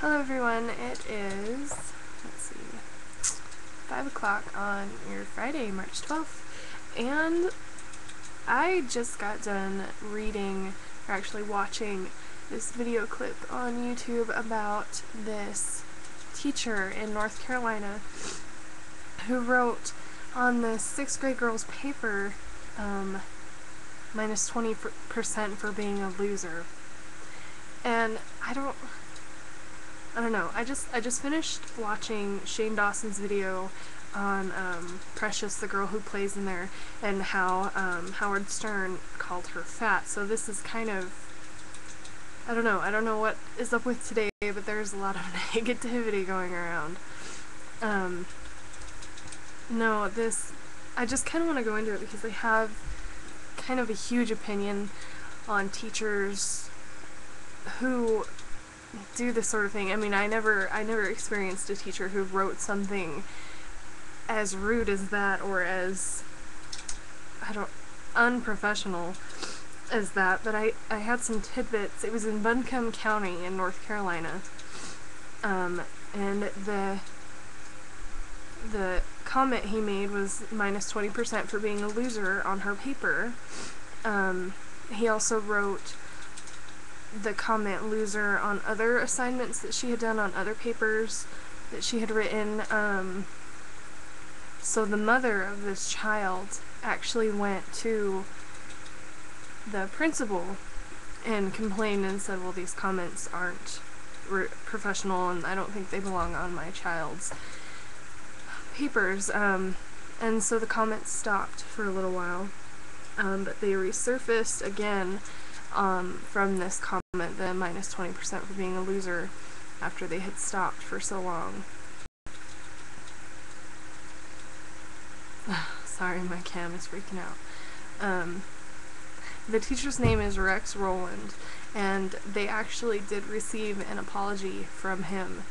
Hello everyone, it is, let's see, 5 o'clock on your Friday, March 12th, and I just got done reading, or actually watching, this video clip on YouTube about this teacher in North Carolina who wrote on the 6th grade girl's paper, minus 20% for being a loser. And I don't know, I just finished watching Shane Dawson's video on Precious, the girl who plays in there, and how Howard Stern called her fat. So this is kind of, I don't know what is up with today, but there's a lot of negativity going around. I just kind of want to go into it because I have kind of a huge opinion on teachers who do this sort of thing. I mean, I never experienced a teacher who wrote something as rude as that, or as, unprofessional as that, but I had some tidbits. It was in Buncombe County in North Carolina, and the comment he made was minus 20% for being a loser on her paper. He also wrote the comment loser on other assignments that she had done on other papers that she had written. So the mother of this child actually went to the principal and complained and said, well, these comments aren't professional and I don't think they belong on my child's papers. And so the comments stopped for a little while, but they resurfaced again from this comment, the minus 20% for being a loser, after they had stopped for so long. Sorry, my cam is freaking out. The teacher's name is Rex Roland, and they actually did receive an apology from him,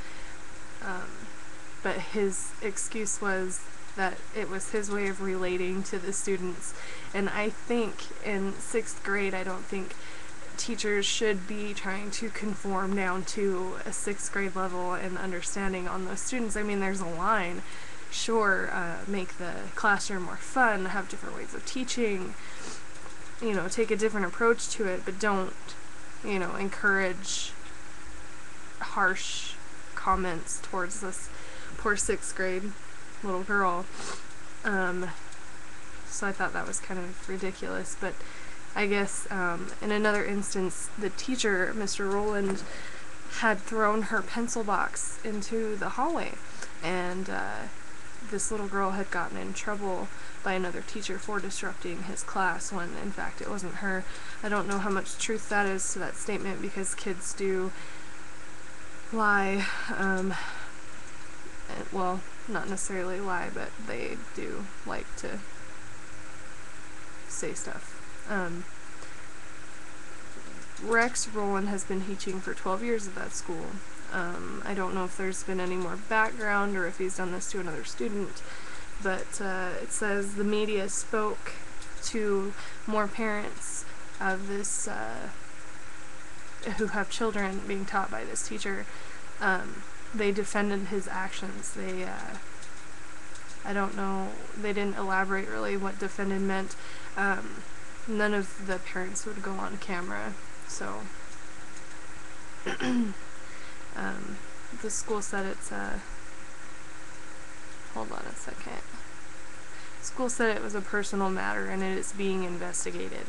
but his excuse was that it was his way of relating to the students. And I think in 6th grade, I don't think teachers should be trying to conform down to a 6th grade level and understanding on those students. I mean, there's a line. Sure, make the classroom more fun, have different ways of teaching, take a different approach to it, but don't, encourage harsh comments towards this poor 6th grade little girl. So I thought that was kind of ridiculous, but I guess in another instance, the teacher, Mr. Roland, had thrown her pencil box into the hallway, and this little girl had gotten in trouble by another teacher for disrupting his class when in fact it wasn't her. I don't know how much truth that is to that statement, because kids do lie, well, not necessarily lie, but they do like to say stuff. Rex Roland has been teaching for 12 years at that school. I don't know if there's been any more background or if he's done this to another student, but it says the media spoke to more parents of this, who have children being taught by this teacher. They defended his actions. They, I don't know, they didn't elaborate really what defended meant. None of the parents would go on camera, so the school said it's hold on a second. School said it was a personal matter and it is being investigated.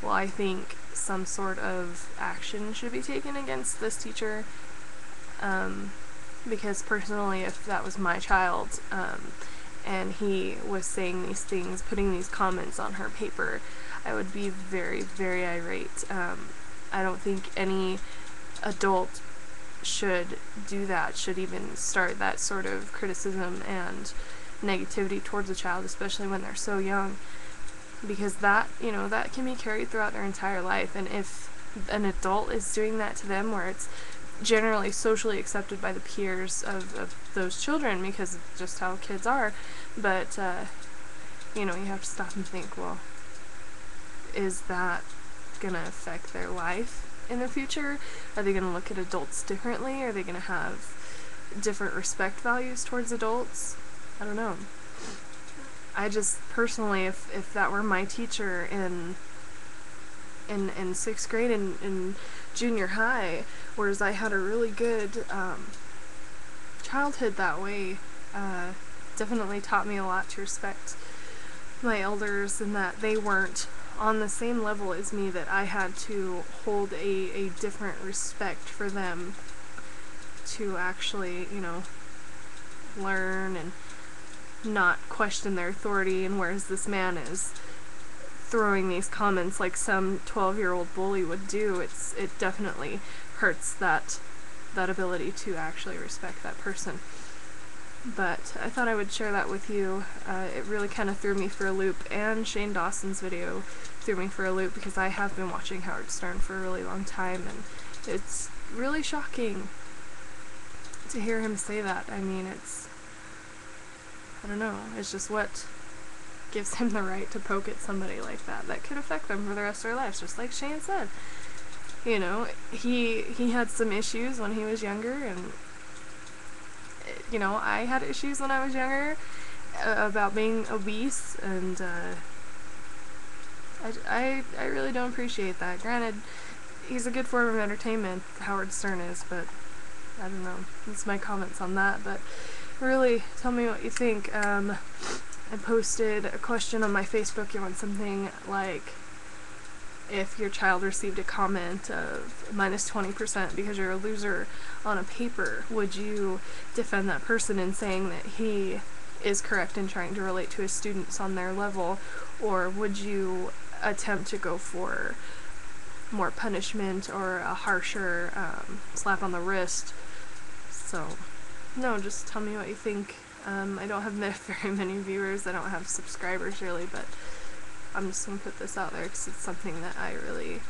Well, I think some sort of action should be taken against this teacher, because personally, if that was my child, and he was saying these things, putting these comments on her paper, I would be very, very irate. I don't think any adult should do that, should even start that sort of criticism and negativity towards a child, especially when they're so young, because that, that can be carried throughout their entire life. And if an adult is doing that to them, where it's generally socially accepted by the peers of those children, because it's just how kids are, but you have to stop and think, well, is that gonna affect their life? in the future? Are they going to look at adults differently? Are they going to have different respect values towards adults? I don't know. I just personally, if that were my teacher in 6th grade and in junior high, whereas I had a really good childhood that way, definitely taught me a lot to respect my elders, and that they weren't on the same level as me, that I had to hold a different respect for them to actually, you know, learn and not question their authority. And whereas this man is throwing these comments like some 12-year-old bully would do, it definitely hurts that ability to actually respect that person. But I thought I would share that with you. It really kind of threw me for a loop, and Shane Dawson's video threw me for a loop, because I have been watching Howard Stern for a really long time, and it's really shocking to hear him say that. I mean, I don't know, it's just what gives him the right to poke at somebody like that could affect them for the rest of their lives, just like Shane said. You know, he had some issues when he was younger, and you know, I had issues when I was younger about being obese, and I really don't appreciate that. Granted, he's a good form of entertainment, Howard Stern is, but I don't know. That's my comments on that. But really, tell me what you think. I posted a question on my Facebook on something like, if your child received a comment of -20% because you're a loser on a paper, would you defend that person in saying that he is correct in trying to relate to his students on their level, or would you attempt to go for more punishment or a harsher slap on the wrist? So, no, just tell me what you think. I don't have very many viewers, I don't have subscribers really, but I'm just going to put this out there because it's something that I really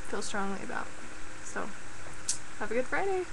feel strongly about. So, have a good Friday!